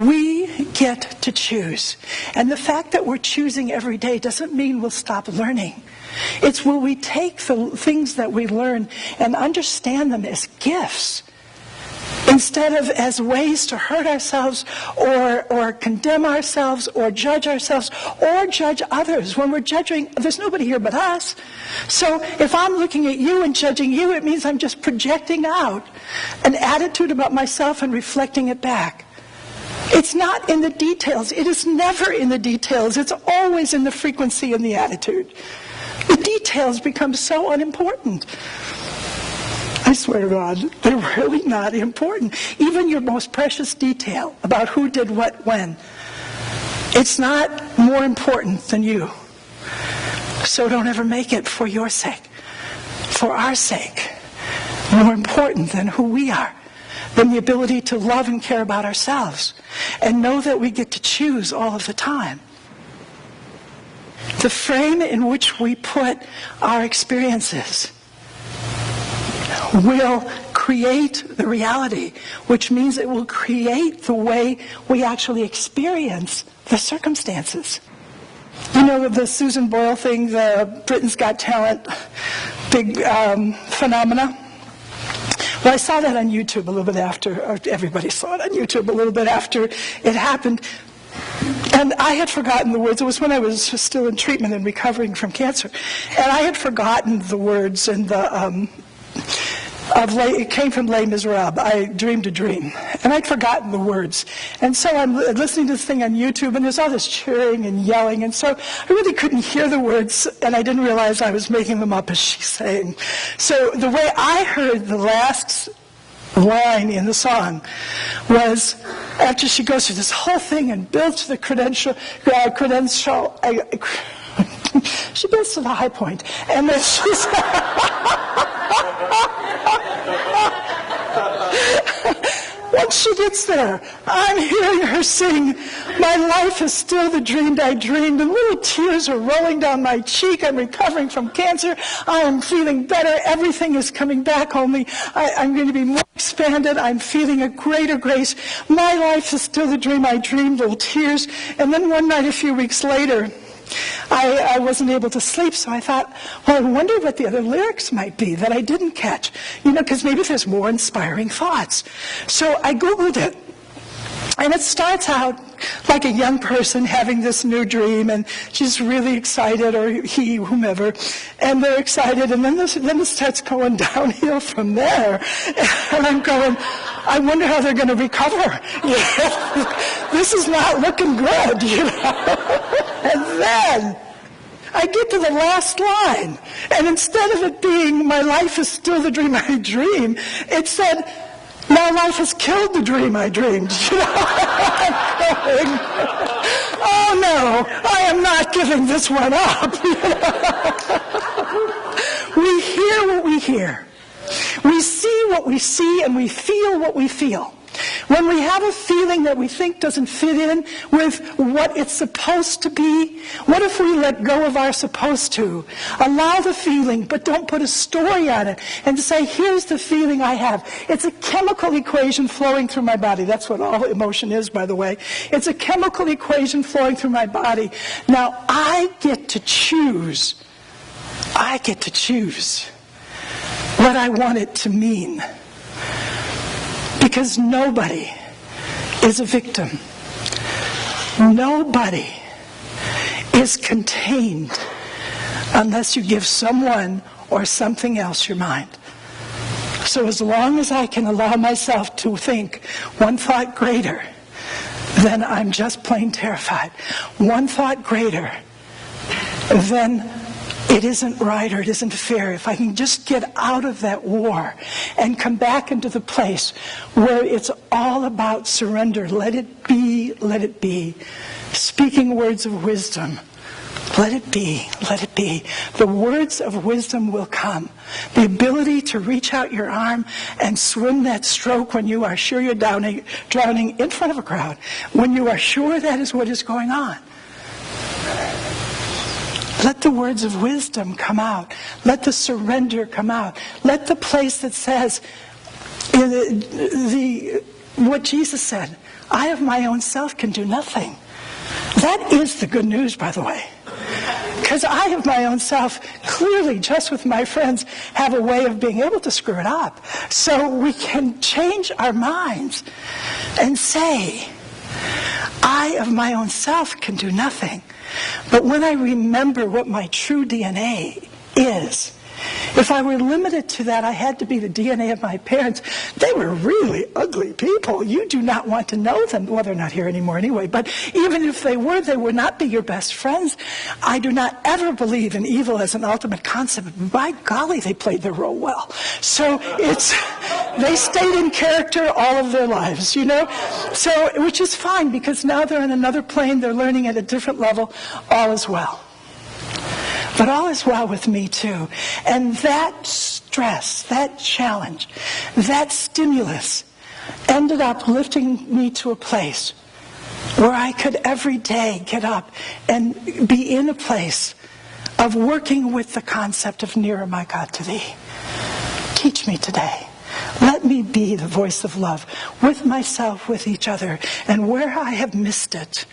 We get to choose. And the fact that we're choosing every day doesn't mean we'll stop learning. It's will we take the things that we learn and understand them as gifts instead of as ways to hurt ourselves or condemn ourselves or judge others. When we're judging, there's nobody here but us. So if I'm looking at you and judging you, it means I'm just projecting out an attitude about myself and reflecting it back. It's not in the details. It is never in the details. It's always in the frequency and the attitude. The details become so unimportant. I swear to God, they're really not important. Even your most precious detail about who did what when, it's not more important than you. So don't ever make it for your sake, for our sake, more important than who we are, than the ability to love and care about ourselves, and know that we get to choose all of the time. The frame in which we put our experiences will create the reality, which means it will create the way we actually experience the circumstances. You know the Susan Boyle thing, the Britain's Got Talent, big phenomena? Well, I saw that on YouTube a little bit after, or everybody saw it on YouTube a little bit after it happened. And I had forgotten the words. It was when I was still in treatment and recovering from cancer. And I had forgotten the words and it came from Les Miserables, I dreamed a dream. And I'd forgotten the words. And so I'm listening to this thing on YouTube, and there's all this cheering and yelling. And so I really couldn't hear the words, and I didn't realize I was making them up as she's saying. So the way I heard the last line in the song was after she goes through this whole thing and builds to the she builds to the high point, and then she's once she gets there, I'm hearing her sing, "My life is still the dream I dreamed," and little tears are rolling down my cheek. I'm recovering from cancer. I am feeling better. Everything is coming back. Only I'm going to be more expanded. I'm feeling a greater grace. My life is still the dream I dreamed, little tears. And then one night, a few weeks later, I wasn't able to sleep, so I thought, well, I wonder what the other lyrics might be that I didn't catch, because maybe there's more inspiring thoughts. So I Googled it, and it starts out like a young person having this new dream, and she's really excited, or he, whomever, and they're excited, and then it starts going downhill from there, and I'm going, I wonder how they're going to recover. This is not looking good, And then I get to the last line, and instead of it being, "My life is still the dream I dream," it said, "My life has killed the dream I dreamed." Oh no, I am not giving this one up. We hear what we hear. We see what we see, and we feel what we feel. When we have a feeling that we think doesn't fit in with what it's supposed to be, what if we let go of our supposed to? Allow the feeling, but don't put a story on it, and say, here's the feeling I have. It's a chemical equation flowing through my body. That's what all emotion is, by the way. It's a chemical equation flowing through my body. Now, I get to choose what I want it to mean. Because nobody is a victim. Nobody is contained unless you give someone or something else your mind. So as long as I can allow myself to think one thought greater, then I'm just plain terrified. One thought greater, then it isn't right or it isn't fair. If I can just get out of that war and come back into the place where it's all about surrender. Let it be, let it be. Speaking words of wisdom. Let it be, let it be. The words of wisdom will come. The ability to reach out your arm and swim that stroke when you are sure you're drowning in front of a crowd. When you are sure that is what is going on. Let the words of wisdom come out. Let the surrender come out. Let the place that says what Jesus said, I of my own self can do nothing. That is the good news, by the way. Because I of my own self, clearly, just with my friends, have a way of being able to screw it up. So we can change our minds and say, I of my own self can do nothing. But when I remember what my true DNA is, if I were limited to that, I had to be the DNA of my parents. They were really ugly people. You do not want to know them. Well, they're not here anymore anyway. But even if they would not be your best friends. I do not ever believe in evil as an ultimate concept. By golly, they played their role well. So they stayed in character all of their lives, you know? So, which is fine, because now they're in another plane. They're learning at a different level. All is well. But all is well with me too. And that stress, that challenge, that stimulus ended up lifting me to a place where I could every day get up and be in a place of working with the concept of nearer, my God, to thee. Teach me today. Let me be the voice of love with myself, with each other. And where I have missed it,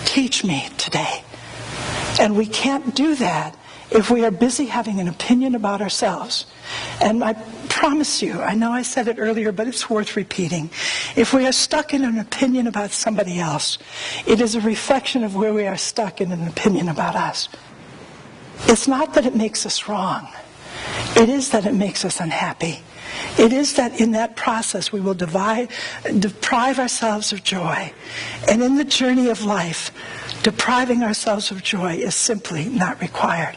teach me today. And we can't do that if we are busy having an opinion about ourselves. And I promise you, I know I said it earlier, but it's worth repeating. If we are stuck in an opinion about somebody else, it is a reflection of where we are stuck in an opinion about us. It's not that it makes us wrong. It is that it makes us unhappy. It is that in that process we will deprive ourselves of joy. And in the journey of life, depriving ourselves of joy is simply not required.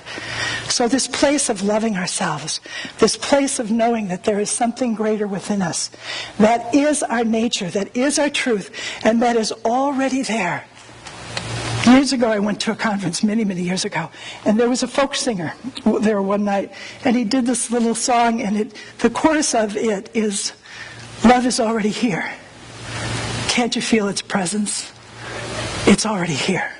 So this place of loving ourselves, this place of knowing that there is something greater within us, that is our nature, that is our truth, and that is already there. Years ago, I went to a conference, many, many years ago, and there was a folk singer there one night, and he did this little song, and the chorus of it is, love is already here. Can't you feel its presence? It's already here.